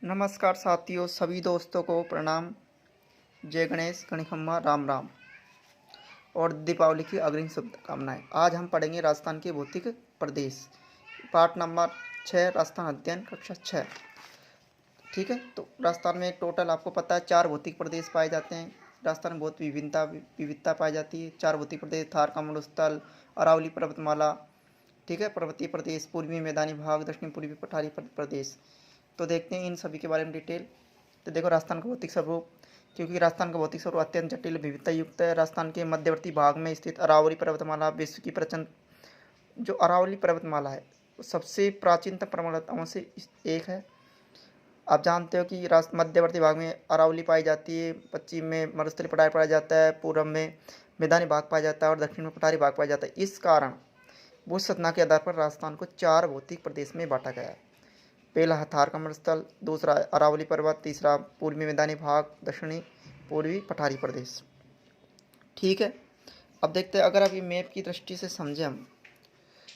नमस्कार साथियों, सभी दोस्तों को प्रणाम। जय गणेश, गणिखम्मा, राम राम और दीपावली की अग्रिम शुभकामनाएं। आज हम पढ़ेंगे राजस्थान के भौतिक प्रदेश, पाठ नंबर 6, राजस्थान अध्ययन कक्षा 6। ठीक है, तो राजस्थान में टोटल आपको पता है 4 भौतिक प्रदेश पाए जाते हैं। राजस्थान में बहुत विविधता पाई जाती है। 4 भौतिक प्रदेश: थार का मरुस्थल, अरावली पर्वतमाला, ठीक है, पर्वतीय प्रदेश, पूर्वी मैदानी भाग, दक्षिण पूर्वी पठारी प्रदेश। तो देखते हैं इन सभी के बारे में डिटेल। तो देखो, राजस्थान का भौतिक स्वरूप, क्योंकि राजस्थान का भौतिक स्वरूप अत्यंत जटिल विविधता युक्त है। राजस्थान के मध्यवर्ती भाग में स्थित अरावली पर्वतमाला विश्व की प्रचंड, जो अरावली पर्वतमाला है सबसे प्राचीनतम पर्वतमालाओं से एक है। आप जानते हो कि राष्ट्र मध्यवर्ती भाग में अरावली पाई जाती है, पश्चिम में मरुस्थलीय पठार पाया जाता है, पूर्व में मैदानी भाग पाया जाता है और दक्षिण में पठारी भाग पाया जाता है। इस कारण भू संरचना के आधार पर राजस्थान को 4 भौतिक प्रदेश में बांटा गया है। पहला थार का मरुस्थल, दूसरा अरावली पर्वत, तीसरा पूर्वी मैदानी भाग, दक्षिणी पूर्वी पठारी प्रदेश। ठीक है, अब देखते हैं, अगर आप ये मैप की दृष्टि से समझें, हम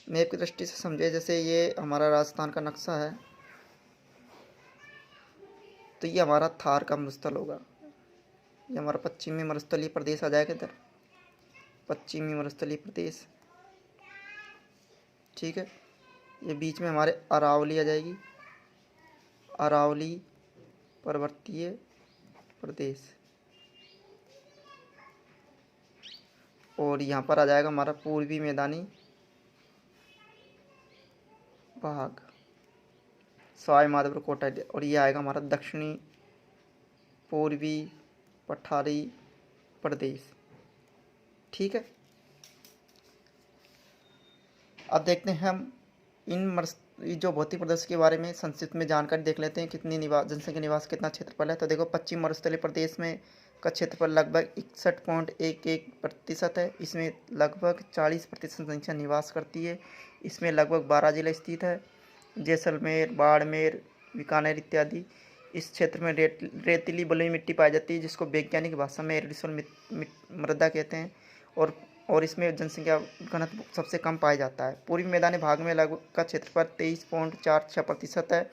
मैप की दृष्टि से समझे, जैसे ये हमारा राजस्थान का नक्शा है, तो ये हमारा थार का मरुस्थल होगा। ये हमारा पश्चिमी मरुस्थलीय प्रदेश आ जाएगा इधर, पश्चिमी मरुस्थलीय प्रदेश। ठीक है, ये बीच में हमारे अरावली आ जाएगी, अरावली पर्वतीय प्रदेश, और यहाँ पर आ जाएगा हमारा पूर्वी मैदानी भाग, सवाई माधोपुर कोटा, और ये आएगा हमारा दक्षिणी पूर्वी पठारी प्रदेश। ठीक है, अब देखते हैं हम जो भौतिक प्रदेश के बारे में संक्षिप्त में जानकारी देख लेते हैं। कितनी जनसंख्या निवास कितना क्षेत्रफल है। तो देखो, पश्चिम मरुस्थलीय प्रदेश में का क्षेत्रफल लगभग 61.11% है। इसमें लगभग 40% जनसंख्या निवास करती है। इसमें लगभग 12 जिले स्थित है: जैसलमेर, बाड़मेर, बीकानेर इत्यादि। इस क्षेत्र में रेतीली बलुई मिट्टी पाई जाती है, जिसको वैज्ञानिक भाषा में एरिडोसोल मृदा कहते हैं, और इसमें जनसंख्या घनत्व सबसे कम पाया जाता है। पूर्वी मैदानी भाग में लगभग का क्षेत्रफल 23.46% है।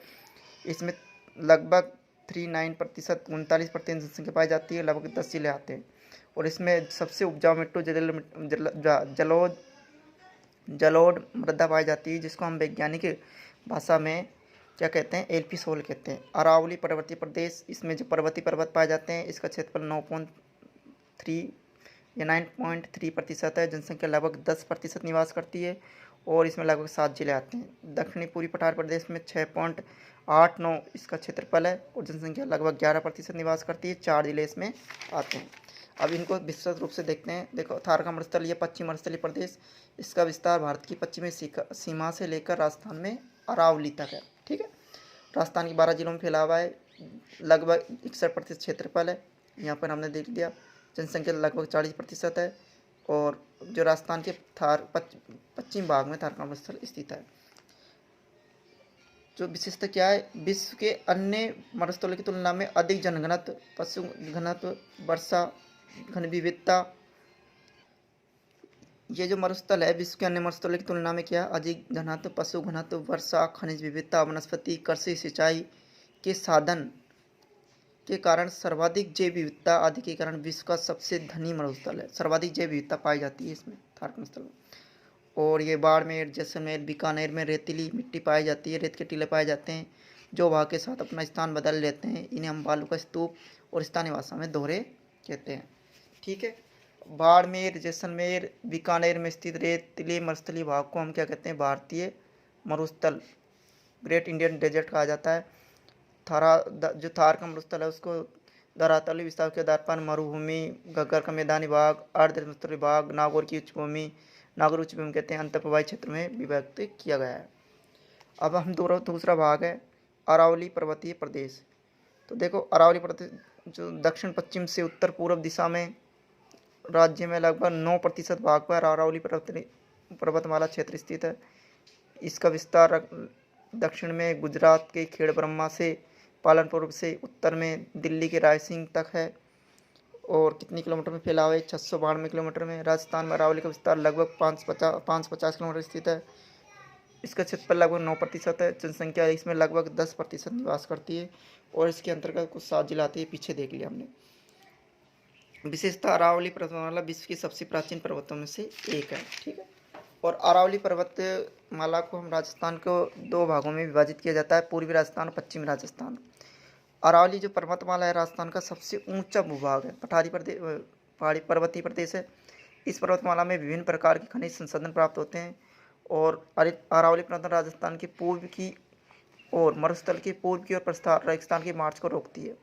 इसमें लगभग 39%, 39% जनसंख्या पाई जाती है। लगभग 10 जिले आते हैं, और इसमें सबसे उपजाऊ मिट्टी जलोढ़ मृदा पाई जाती है, जिसको हम वैज्ञानिक भाषा में क्या कहते हैं, एलपी सोल कहते हैं। अरावली पर्वतीय प्रदेश, इसमें जो पर्वतीय पर्वत पाए जाते हैं, इसका क्षेत्रफल 9.3% है। जनसंख्या लगभग 10% निवास करती है, और इसमें लगभग 7 जिले आते हैं। दक्षिणी पूर्वी पठार प्रदेश में 6.89 इसका क्षेत्रफल है, और जनसंख्या लगभग 11% निवास करती है। 4 जिले इसमें आते हैं। अब इनको विस्तृत रूप से देखते हैं। देखो, थार का मरुस्थल, ये पश्चिम मरुस्थलीय प्रदेश, इसका विस्तार भारत की पश्चिमी सीमा से लेकर राजस्थान में अरावली तक है। ठीक है, राजस्थान के 12 जिलों में फैला हुआ है। लगभग 61% क्षेत्रफल है। यहाँ पर हमने देख लिया, जनसंख्या लगभग 40% है, और जो राजस्थान के थार पश्चिम भाग में थार का मरुस्थल स्थित है। जो विशेषता क्या है, विश्व के अन्य मरुस्थलों की तुलना में अधिक जनघनत्व, पशु घनत्व, वर्षा घन विविधता। ये जो मरुस्थल है विश्व के अन्य मरुस्थलों की तुलना में क्या, अधिक घनत्व, पशु घनत्व, वर्षा, खनिज विविधता, वनस्पति, कृषि, सिंचाई के साधन के कारण सर्वाधिक जैव विविधता आदि के कारण विश्व का सबसे धनी मरुस्थल है। सर्वाधिक जैव विविधता पाई जाती है इसमें, थार का मरुस्थल में। और ये बाड़मेर, जैसलमेर, बीकानेर में रेतीली मिट्टी पाई जाती है, रेत के टीले पाए जाते हैं, जो वहाँ के साथ अपना स्थान बदल लेते हैं। इन्हें हम बालू का स्तूप और स्थानीय भाषा में दोहरे कहते हैं। ठीक है, बाड़मेर, जैसलमेर, बीकानेर में स्थित रेतीले मरुस्थलीय भाग को हम क्या कहते हैं, भारतीय मरुस्थल, ग्रेट इंडियन डेजर्ट कहा जाता है। जो थार का मरुस्थल है उसको धरातलीय विस्तार के आधार पर मरुभूमि, घग्गर का मैदानी भाग, अर्ध मरुस्थलीय भाग, नागौर की उच्च भूमि, नागौर उच्च भूमि कहते हैं, अंतर्प्रवाही क्षेत्र में विभक्त किया गया है। अब हम दूसरा भाग है अरावली पर्वतीय प्रदेश। तो देखो, अरावली प्रदेश जो दक्षिण पश्चिम से उत्तर पूर्व दिशा में राज्य में लगभग 9% भाग पर अरावली पर्वतमाला क्षेत्र स्थित है। इसका विस्तार दक्षिण में गुजरात के खेड़ ब्रह्मा से पालनपुर से उत्तर में दिल्ली के रायसिंह तक है, और कितनी किलोमीटर में फैला हुआ है, 692 किलोमीटर में। राजस्थान में अरावली का विस्तार लगभग 550 किलोमीटर स्थित है। इसका क्षेत्रफल लगभग 9% है। जनसंख्या इसमें लगभग 10% निवास करती है और इसके अंतर्गत कुछ 7 जिला आते हैं, पीछे देख लिया हमने। विशेषता अरावली पर्वतमाला विश्व की सबसे प्राचीन पर्वतों में से एक है। ठीक है, और अरावली पर्वतमाला को हम राजस्थान को 2 भागों में विभाजित किया जाता है, पूर्वी राजस्थान और पश्चिमी राजस्थान। अरावली जो पर्वतमाला है राजस्थान का सबसे ऊंचा भूभाग है, पहाड़ी पर्वतीय प्रदेश है। इस पर्वतमाला में विभिन्न प्रकार के खनिज संसाधन प्राप्त होते हैं और अरावली पर्वत राजस्थान के पूर्व की और मरुस्थल के पूर्व की ओर प्रसार रेगिस्तान के मार्च को रोकती है।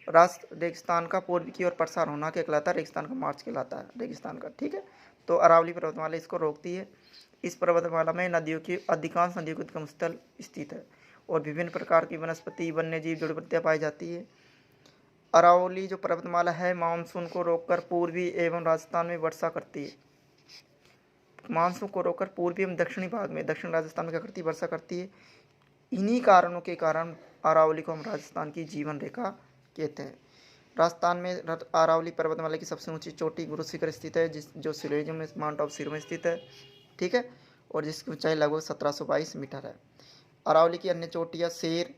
रेगिस्तान का पूर्व की ओर प्रसार होना कहलाता है, रेगिस्तान का मार्च कहलाता है रेगिस्तान का। ठीक है, तो अरावली पर्वतमाला इसको रोकती है। इस पर्वतमाला में अधिकांश नदियों की उद्गम स्थल स्थित है और विभिन्न प्रकार की वनस्पति, वन्य जीव, जड़ी बूटियाँ पाई जाती है। अरावली जो पर्वतमाला है मानसून को रोककर पूर्वी एवं राजस्थान में वर्षा करती है। मानसून को रोककर पूर्वी एवं दक्षिणी भाग में, दक्षिण राजस्थान में क्या करती है, वर्षा करती है। इन्हीं कारणों के कारण अरावली को हम राजस्थान की जीवन रेखा कहते हैं। राजस्थान में अरावली पर्वतमाला की सबसे ऊंची चोटी गुरु शिखर स्थित है, जो सिरोही में माउंट ऑफ सिरोही में स्थित है। ठीक है, और जिसकी ऊंचाई लगभग 1722 मीटर है। अरावली की अन्य चोटियाँ शेर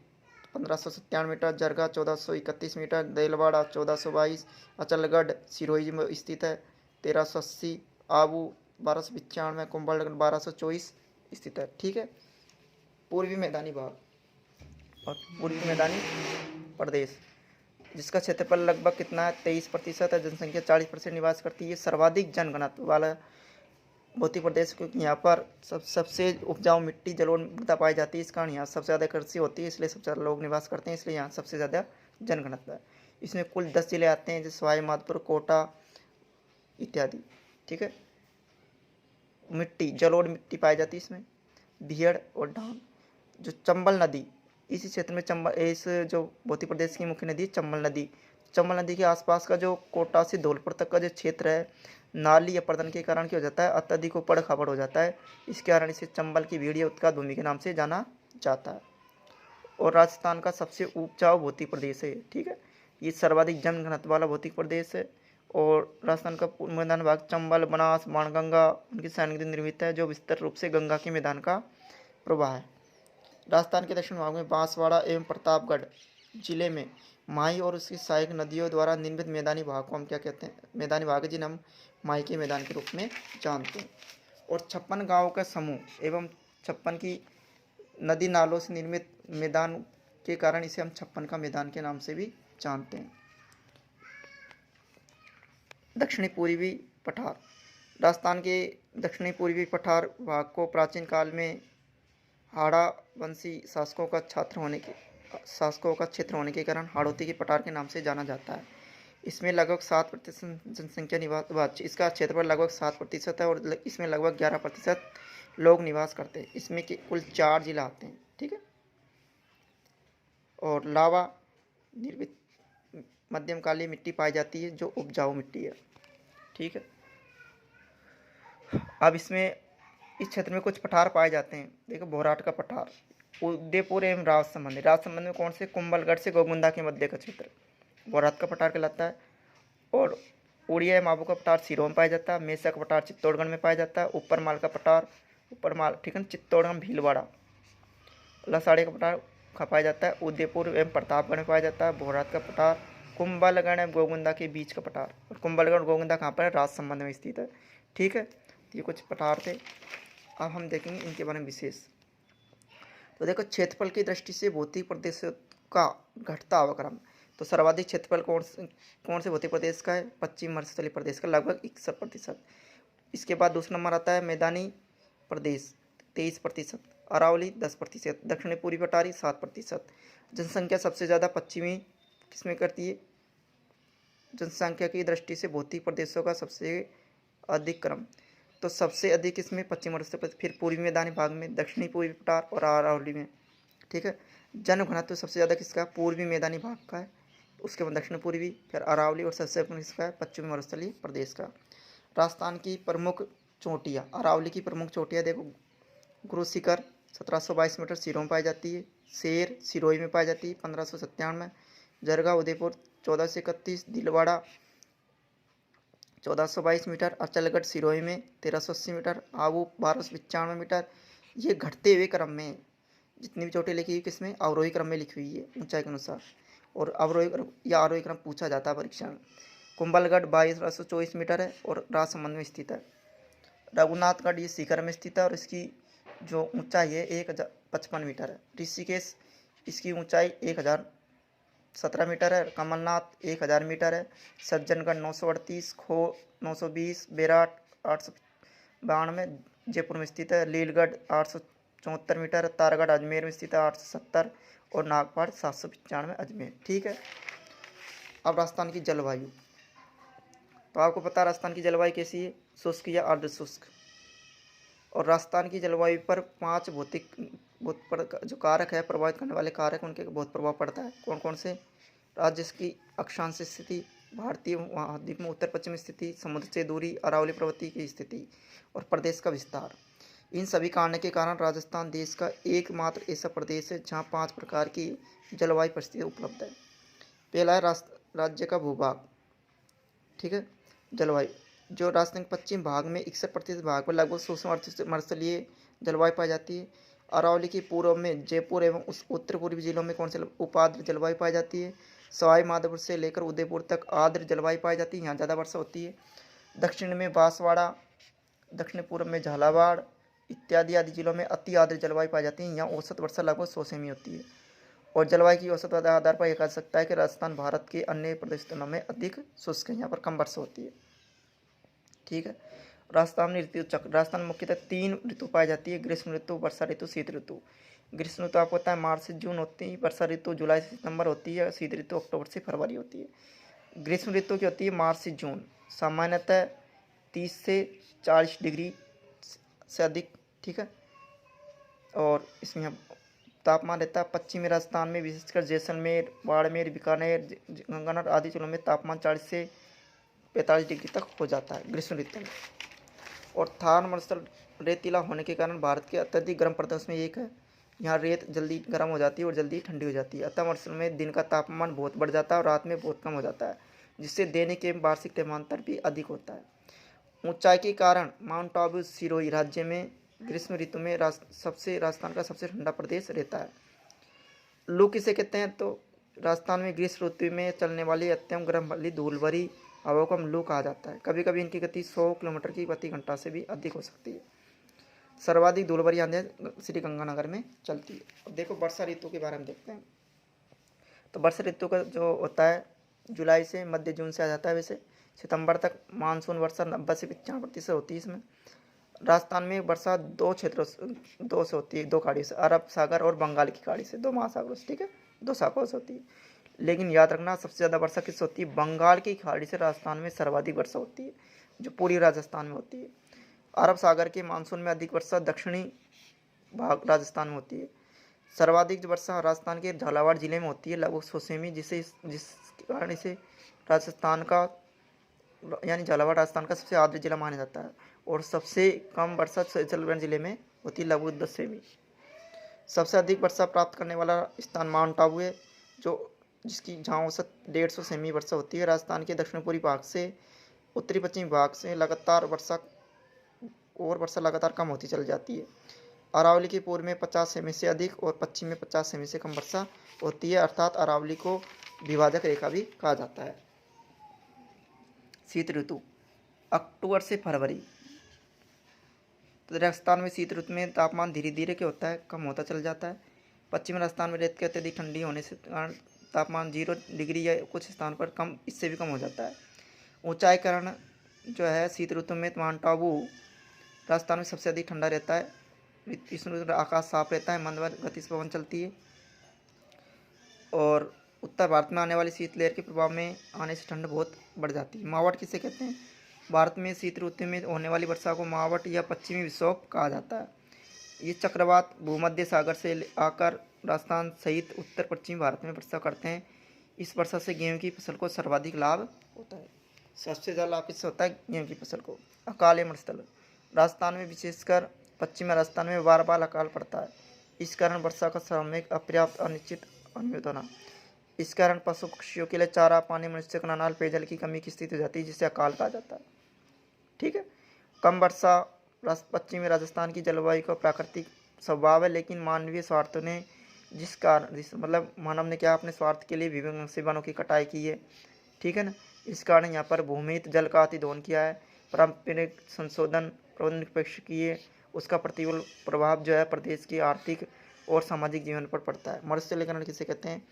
1597 मीटर, जरगा 1431 मीटर, देलवाड़ा 1422, अचलगढ़ सिरोही में स्थित है 1380, आबू 1295, कुंभलगढ़ 1224 स्थित है। ठीक है, पूर्वी मैदानी भाग और पूर्वी मैदानी प्रदेश जिसका क्षेत्रफल लगभग कितना है, 23% है। जनसंख्या 40% निवास करती है। सर्वाधिक जनघनत्व वाला भौतिक प्रदेश, क्योंकि यहाँ पर सबसे उपजाऊ मिट्टी, जलोढ़ मृदा पाई जाती है। इस कारण यहाँ सबसे ज़्यादा कृषि होती है, इसलिए सबसे ज़्यादा लोग निवास करते हैं, इसलिए यहाँ सबसे ज़्यादा जनघनत्व है। इसमें कुल 10 जिले आते हैं, जैसे सवाई माधोपुर, कोटा इत्यादि। ठीक है, मिट्टी, जलोढ़ मिट्टी पाई जाती है इसमें। बिहड़ और डांग। जो चंबल नदी इसी क्षेत्र में, इस जो भौतिक प्रदेश की मुख्य नदी है चंबल नदी। चंबल नदी के आसपास का जो कोटा से धौलपुर तक का जो क्षेत्र है, नाली अपरदन के कारण क्या हो जाता है, अत्यधिक ऊबड़ खाबड़ हो जाता है। इसके कारण इसे चंबल की भीड़ या उत्काद भूमि के नाम से जाना जाता है और राजस्थान का सबसे उपजाऊ भौतिक प्रदेश है। ठीक है, ये सर्वाधिक जनघनत्व वाला भौतिक प्रदेश है और राजस्थान का मैदान भाग चंबल, बनास, बाणगंगा उनकी सैनिक निर्मित है, जो विस्तृत रूप से गंगा के मैदान का प्रवाह है। राजस्थान के दक्षिण भाग में बांसवाड़ा एवं प्रतापगढ़ जिले में माही और उसकी सहायक नदियों द्वारा निर्मित मैदानी भाग को हम क्या कहते हैं, मैदानी भाग जिन्हें हम माही के मैदान के रूप में जानते हैं। और 56 गाँव का समूह एवं 56 की नदी नालों से निर्मित मैदान के कारण इसे हम 56 का मैदान के नाम से भी जानते हैं। दक्षिणी पूर्वी पठार। राजस्थान के दक्षिणी पूर्वी पठार भाग को प्राचीन काल में हाड़ा वंशी शासकों का क्षेत्र होने के कारण हाड़ौती के पठार के नाम से जाना जाता है। इसमें लगभग 7% जनसंख्या निवास, इसका क्षेत्रफल लगभग 7% है और इसमें लगभग 11% लोग निवास करते हैं। इसमें के कुल 4 जिला आते हैं। ठीक है, और लावा निर्मित मध्यम कालीन मिट्टी पाई जाती है, जो उपजाऊ मिट्टी है। ठीक है, अब इसमें इस क्षेत्र में कुछ पठार पाए जाते हैं। देखो, बोराट का पठार उदयपुर एवं राजसमंद में कौन से, कुंभलगढ़ से गोगुंदा के मध्य का क्षेत्र बोराट का पठार कहलाता है। और उड़िया माबू का पठार सिरों में पाया जाता है। मेसा का पठार चित्तौड़गढ़ में पाया जाता है। ऊपर माल का पठार ठीक है, चित्तौड़गढ़ भीलवाड़ा। लसाड़े का पठार पाया जाता है उदयपुर एवं प्रतापगढ़ में पाया जाता है। बोराट का पठार कुंभलगढ़ एवं गोगुंदा के बीच का पठार, और कुंभलगढ़ और गोगुंदा कहाँ पर है, राजसमंद में स्थित है। ठीक है, ये कुछ पठार थे। अब हम देखेंगे इनके बारे में विशेष। तो देखो, क्षेत्रफल की दृष्टि से भौतिक प्रदेश का घटता अवक्रम। तो सर्वाधिक क्षेत्रफल कौन से भौतिक प्रदेश का है, पश्चिम मरुस्थलीय प्रदेश का, लगभग 61%। इसके बाद दूसरा नंबर आता है मैदानी प्रदेश 23%, अरावली 10%, दक्षिणी पूर्वी पठारी 7%। जनसंख्या सबसे ज़्यादा पश्चिमी किसमें करती है, जनसंख्या की दृष्टि से भौतिक प्रदेशों का सबसे अधिक क्रम। तो सबसे अधिक इसमें पश्चिम मरुस्थलीय, फिर पूर्वी मैदानी भाग में, दक्षिणी पूर्वी पठार और अरावली में। ठीक है, जनघनत्व सबसे ज़्यादा किसका, पूर्वी मैदानी भाग का है, उसके बाद दक्षिण पूर्वी, फिर अरावली और सबसे कम किसका है, पश्चिमी मरुस्थलीय प्रदेश का। राजस्थान की प्रमुख चोटियाँ, अरावली की प्रमुख चोटियाँ देखो, गुरु शिखर 1722 मीटर सिरों में पाई जाती है। शेर सिरोही में पाई जाती है 1597 में। जरगा उदयपुर 1431, दिलवाड़ा 1422 मीटर, अचलगढ़ सिरोही में 1380 मीटर, आबू 1295 मीटर, ये घटते हुए क्रम में, जितनी भी चोटी लिखी हुई किसमें, अवरोही क्रम में लिखी हुई है ऊंचाई के अनुसार, और अवरोही क्रम या आरोही क्रम पूछा जाता है परीक्षा में। कुंभलगढ़ 2224 मीटर है और राजसमंद में स्थित है। रघुनाथगढ़ ये शिखर में स्थित है और इसकी जो ऊंचाई है 1055 मीटर है। ऋषिकेश इसकी ऊंचाई 1017 मीटर है। कमलनाथ 1000 मीटर है। सज्जनगढ़ 938, खो 920, बेराट 892 जयपुर में स्थित है। लीलगढ़ 874 मीटर, तारगढ़ अजमेर में स्थित है 870, और नागपाड़ 795 अजमेर। ठीक है। अब राजस्थान की जलवायु, तो आपको पता है राजस्थान की जलवायु कैसी है, शुष्क या अर्ध शुष्क। और राजस्थान की जलवायु पर 5 जो कारक है, प्रभावित करने वाले कारक, उनके बहुत प्रभाव पड़ता है। कौन कौन से? राज्य की अक्षांश स्थिति, भारतीय महाद्वीप में उत्तर पश्चिम स्थिति, समुद्र से दूरी, अरावली पर्वतीय की स्थिति, और प्रदेश का विस्तार। इन सभी कारणों के कारण राजस्थान देश का एकमात्र ऐसा प्रदेश है जहाँ 5 प्रकार की जलवायु परिस्थितियाँ उपलब्ध है। पहला है राज्य का भूभाग। ठीक है। जलवायु, जो राजस्थान के पश्चिम भाग में 61% भाग पर लगभग सूक्ष्म मर्सलीय जलवायु पाई जाती है। अरावली के पूर्व में जयपुर एवं उस उत्तर पूर्वी जिलों में कौन से उपाद्र जलवायु पाई जाती है। सवाई माधोपुर से लेकर उदयपुर तक आर्द्र जलवायु पाई जाती है, यहाँ ज़्यादा वर्षा होती है। दक्षिण में बांसवाड़ा, दक्षिण पूर्व में झालावाड़ इत्यादि आदि जिलों में अति आर्द्र जलवायु पाई जाती है, यहाँ औसत वर्षा लगभग 100 सेमी होती है। और जलवायु की औसत आधार पर यह कहा जा सकता है कि राजस्थान भारत के अन्य प्रदेशों में अधिक शुष्क है, यहाँ पर कम वर्षा होती है। ठीक है। राजस्थान में ऋतु चक्र, राजस्थान में मुख्यतः 3 ऋतु पाई जाती है, ग्रीष्म ऋतु, वर्षा ऋतु, शीत ऋतु। ग्रीष्म ऋतु आपको पता है मार्च से जून होती है, वर्षा ऋतु जुलाई से सितंबर होती है, शीत ऋतु अक्टूबर से फरवरी होती है। ग्रीष्म ऋतु की होती है मार्च से जून, सामान्यतः 30 से 40 डिग्री से अधिक। ठीक है। और इसमें तापमान रहता है पश्चिमी राजस्थान में, विशेषकर जैसलमेर, बाड़मेर, बीकानेर, गंगानगर आदि जिलों में तापमान 40 से 45 डिग्री तक हो जाता है ग्रीष्म ऋतु में। और थार मरुस्थल रेतीला होने के कारण भारत के अत्यधिक गर्म प्रदेश में एक है। यहाँ रेत जल्दी गर्म हो जाती है और जल्दी ठंडी हो जाती है, अतः मरुस्थल में दिन का तापमान बहुत बढ़ जाता है और रात में बहुत कम हो जाता है, जिससे दैनिक एवं वार्षिक तापमांतर भी अधिक होता है। ऊंचाई के कारण माउंट आबू सिरोही राज्य में ग्रीष्म ऋतु में राजस्थान का सबसे ठंडा प्रदेश रहता है। लू किसे कहते हैं? तो राजस्थान में ग्रीष्म ऋतु में चलने वाली अत्यंत गर्म वाली धूल भरी हवा को हम लू कहा जाता है। कभी कभी इनकी गति 100 किलोमीटर की प्रति घंटा से भी अधिक हो सकती है। सर्वाधिक धूल भरी आंधियाँ श्री गंगानगर में चलती है। अब देखो वर्षा ऋतु के बारे में देखते हैं। तो वर्षा ऋतु का जो होता है जुलाई से मध्य जून से आ जाता है, वैसे सितंबर तक मानसून वर्षा 90 से 95% होती है। इसमें राजस्थान में वर्षा 2 क्षेत्रों से होती है, 2 खाड़ी से, अरब सागर और बंगाल की खाड़ी से, 2 महासागरों से। ठीक है, 2 शाखाओं से होती है। लेकिन याद रखना सबसे ज़्यादा वर्षा किस होती है? बंगाल की खाड़ी से राजस्थान में सर्वाधिक वर्षा होती है, जो पूरी राजस्थान में होती है। अरब सागर के मानसून में अधिक वर्षा दक्षिणी भाग राजस्थान में होती है। सर्वाधिक वर्षा राजस्थान के झालावाड़ जिले में होती है, लगभग 100 सेमी, जिस कारण इसे राजस्थान का यानी झालावाड़ राजस्थान का सबसे आर्द्र जिला माना जाता है। और सबसे कम वर्षा जैसलमेर जिले में होती है, लगभग 10 सेमी। सबसे अधिक वर्षा प्राप्त करने वाला स्थान माउंट आबू है, जिसकी जहाँ औसत 150 सेमी वर्षा होती है। राजस्थान के दक्षिण पूर्वी भाग से उत्तरी पश्चिमी भाग से वर्षा लगातार कम होती चली जाती है। अरावली के पूर्व में 50 सेमी से अधिक और पश्चिम में 50 सेमी से कम वर्षा होती है, अर्थात अरावली को विभाजक रेखा भी कहा जाता है। शीत ऋतु अक्टूबर से फरवरी। तो राजस्थान में शीत ऋतु में तापमान धीरे धीरे क्या होता है? कम होता चल जाता है। पश्चिमी राजस्थान में रेत की अत्यधिक ठंडी होने से कारण तापमान 0 डिग्री या कुछ स्थान पर कम, इससे भी कम हो जाता है। ऊंचाई कारण जो है शीत ऋतु में माउंट आबू राजस्थान में सबसे अधिक ठंडा रहता है। इस ऋतु में आकाश साफ रहता है, मंद गति से पवन चलती है। और उत्तर भारत में आने वाली शीतलहर के प्रभाव में आने से ठंड बहुत बढ़ जाती है। मावट किसे कहते हैं? भारत में शीत ऋतु में होने वाली वर्षा को मावट या पश्चिमी विक्षोभ कहा जाता है। ये चक्रवात भूमध्य सागर से आकर राजस्थान सहित उत्तर पश्चिमी भारत में वर्षा करते हैं। इस वर्षा से गेहूं की फसल को सर्वाधिक लाभ होता है। सबसे ज़्यादा लाभ इससे होता है गेहूं की फसल को। अकाल मरुस्थल राजस्थान में, विशेषकर पश्चिमी राजस्थान में बार बार अकाल पड़ता है। इस कारण वर्षा का समय अपर्याप्त, अनिश्चित, अनियमित होना। इस कारण पशु पक्षियों के लिए चारा, पानी, मनुष्य का नल, पेयजल की कमी की स्थिति हो जाती है, जिसे अकाल कहा जाता है। ठीक है। कम वर्षा पश्चिमी राजस्थान की जलवायु का प्राकृतिक स्वभाव है, लेकिन मानवीय स्वार्थों ने जिस मतलब मानव ने क्या अपने स्वार्थ के लिए विभिन्न से वनों की कटाई की है, ठीक है ना। इस कारण यहाँ पर भूमिहित जल का अतिदोहन किया है, पारंपरिक संशोधन प्रबंधन निष्पक्ष किए, उसका प्रतिकूल प्रभाव जो है प्रदेश की आर्थिक और सामाजिक जीवन पर पड़ता है। मरुस्थलीकरण किसे कहते हैं?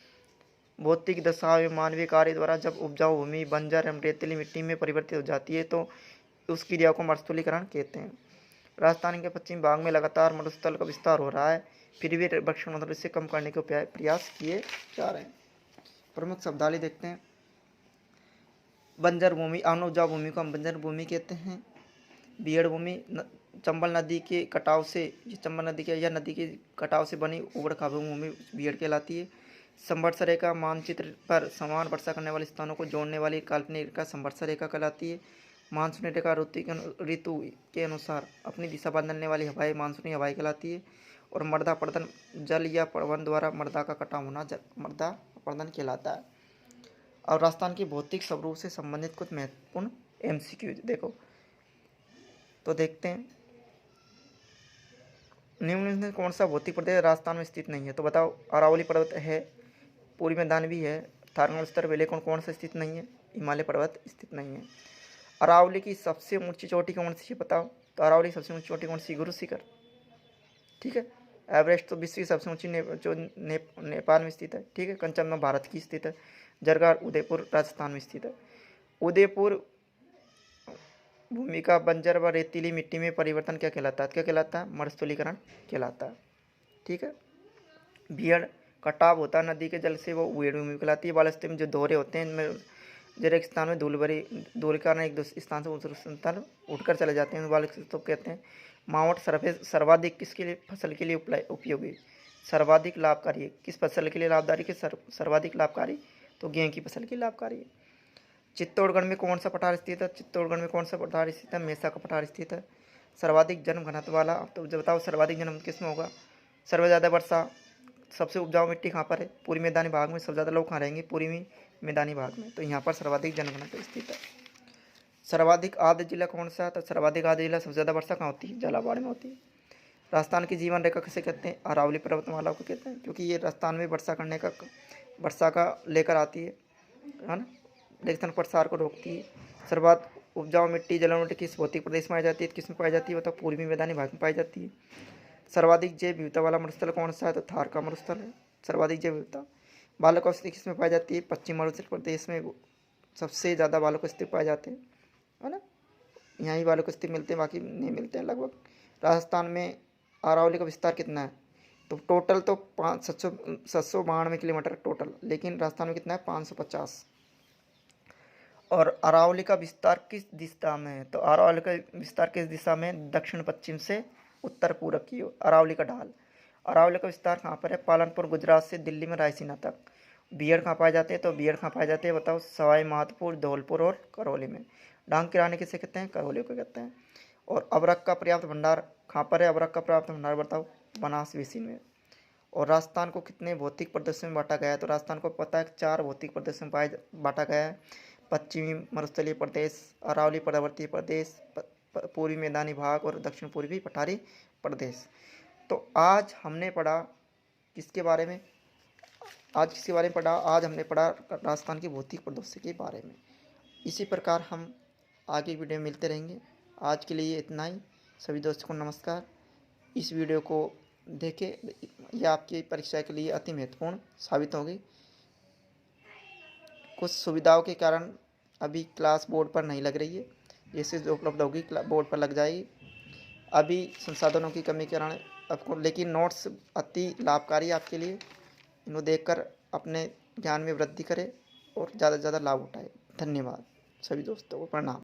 भौतिक दशा में मानवीय कार्य द्वारा जब उपजाऊ भूमि बंजर एवं रेतीली मिट्टी में परिवर्तित हो जाती है तो उस क्रिया को मरुस्थलीकरण कहते हैं। राजस्थान के पश्चिम भाग में लगातार मरुस्थल का विस्तार हो रहा है, फिर भी वृक्षारोपण इसे कम करने के प्रयास किए जा रहे हैं। प्रमुख शब्दावली देखते हैं। बंजर भूमि, अनउपजाऊ भूमि को हम बंजर भूमि कहते हैं। बीहड़ भूमि, चंबल नदी के कटाव से, चंबल नदी के या नदी के कटाव से बनी उबड़ खाबड़ भूमि बीहड़ कहलाती है। संवर्षा रेखा, मानचित्र पर समान वर्षा करने वाले स्थानों को जोड़ने वाली काल्पनिक रेखा संवर्षा रेखा कहलाती है। मानसूनी रेखा ऋतु के अनुसार अपनी दिशा बदलने वाली हवाएं मानसूनी हवाएं कहलाती है। और मृदा अपरदन, जल या पवन द्वारा मृदा का कटाव होना मृदा अपरदन कहलाता है। और राजस्थान की भौतिक स्वरूप से संबंधित कुछ महत्वपूर्ण MCQ देखो, तो देखते हैं। निम्न में कौन सा भौतिक प्रदेश राजस्थान में स्थित नहीं है? तो बताओ। अरावली पर्वत है, पूर्वी मैदान भी है, थारगढ़ स्तर वेले कौन सा स्थित नहीं है? हिमालय पर्वत स्थित नहीं है। अरावली की सबसे ऊंची चोटी कौन सी है बताओ? तो अरावली की सबसे ऊंची चोटी कौन सी? गुरु शिखर, ठीक है। एवरेस्ट तो विश्व की सबसे ऊंची नेपाल में स्थित है, ठीक है। कंचनजंगा भारत की स्थित है। जरगार उदयपुर राजस्थान में स्थित है। उदयपुर भूमि का बंजर व रेतीली मिट्टी में परिवर्तन क्या कहलाता है? क्या कहलाता है? मरुस्थलीकरण कहलाता है, ठीक है। बीहड़ कटाव होता है नदी के जल से, वो उबेड़ भूमि कहलाती है। बालस्ती में जो दोहरे होते हैं इनमें जर एक स्थान में धूल के कारण एक दूसरे स्थान से दूसरे स्थान उठकर चले जाते हैं, बालक तो कहते हैं। मावट सर्वाधिक किसके लिए फसल के लिए उपयोगी? सर्वाधिक लाभकारी है। किस फसल के लिए लाभकारी के सर्वाधिक लाभकारी? तो गेहूं की फसल के लिए लाभकारी है। चित्तौड़गढ़ में कौन सा पठार स्थित है? चित्तौड़गढ़ में कौन सा पठार स्थित है? मेसा का पठार स्थित है। सर्वाधिक जन्म घनत्व वाला, तो बताओ सर्वाधिक जन्म किस में होगा? सर्वाधिक ज़्यादा वर्षा, सबसे उपजाऊ मिट्टी कहाँ पर है? पूर्वी मैदानी भाग में। सबसे ज़्यादा लोग कहाँ रहेंगे? पूर्वी मैदानी भाग में। तो यहाँ पर सर्वाधिक जन्म घनत्व स्थित है। सर्वाधिक आर्द्र जिला कौन सा है? तो सर्वाधिक आर्द्र जिला, सबसे ज़्यादा वर्षा कहाँ होती है? झालावाड़ में होती है। राजस्थान की जीवन रेखा किसे कहते हैं? अरावली पर्वतमाला को कहते हैं, क्योंकि ये राजस्थान में वर्षा का लेकर आती है ना, रेगिस्तान प्रसार को रोकती है। सर्वाधिक उपजाऊ मिट्टी जलोढ़ मिट्टी किस भौतिक प्रदेश में पाई जाती है? किस में पाई जाती है बताओ? पूर्वी मैदानी भाग में पाई जाती है। सर्वाधिक जैव विविधता वाला मरुस्थल कौन सा है? तो थार का मरुस्थल है सर्वाधिक जैव विविधता। बालक औषधि किस में पाई जाती है? पश्चिम अरुणाचल प्रदेश में सबसे ज़्यादा बालक औषधि पाए जाते हैं, है ना। यहाँ ही बालक औषधि मिलते हैं, बाकी नहीं मिलते हैं लगभग। राजस्थान में अरावली का विस्तार कितना है? तो टोटल तो 792 किलोमीटर टोटल, लेकिन राजस्थान में कितना है? 550। और अरावली का विस्तार किस दिशा में है? तो अरावली का विस्तार किस दिशा में? दक्षिण पश्चिम से उत्तर पूर्व की ओर। अरावली का ढाल। अरावली का विस्तार कहाँ पर है? पालनपुर गुजरात से दिल्ली में रायसीना तक। बीहड़ कहाँ पाए जाते हैं? तो बीहड़ कहाँ पाए जाते हैं बताओ? सवाई माधोपुर, धौलपुर और करौली में। डांग की रानी किसे कहते हैं? करौली को कहते हैं। और अबरख का पर्याप्त भंडार कहाँ पर है? अबरख का पर्याप्त भंडार बताओ? बनास बेसिन में। और राजस्थान को कितने भौतिक प्रदेशों में बांटा गया है? तो राजस्थान को पता है 4 भौतिक प्रदेशों में बांटा गया है। पश्चिमी मरुस्थलीय प्रदेश, अरावली पर्वतीय प्रदेश, पूर्वी मैदानी भाग और दक्षिण पूर्वी पठारी प्रदेश। तो आज हमने पढ़ा किसके बारे में? आज हमने पढ़ा राजस्थान की भौतिक प्रदेशों के बारे में। इसी प्रकार हम आगे वीडियो में मिलते रहेंगे। आज के लिए इतना ही। सभी दोस्तों को नमस्कार। इस वीडियो को देखें, यह आपकी परीक्षा के लिए अति महत्वपूर्ण साबित होगी। कुछ सुविधाओं के कारण अभी क्लास बोर्ड पर नहीं लग रही है, जैसे जो उपलब्ध होगी बोर्ड पर लग जाएगी। अभी संसाधनों की कमी के कारण आपको, लेकिन नोट्स अति लाभकारी आपके लिए। इनको देखकर अपने ज्ञान में वृद्धि करें और ज़्यादा से ज़्यादा लाभ उठाएं। धन्यवाद सभी दोस्तों को। प्रणाम।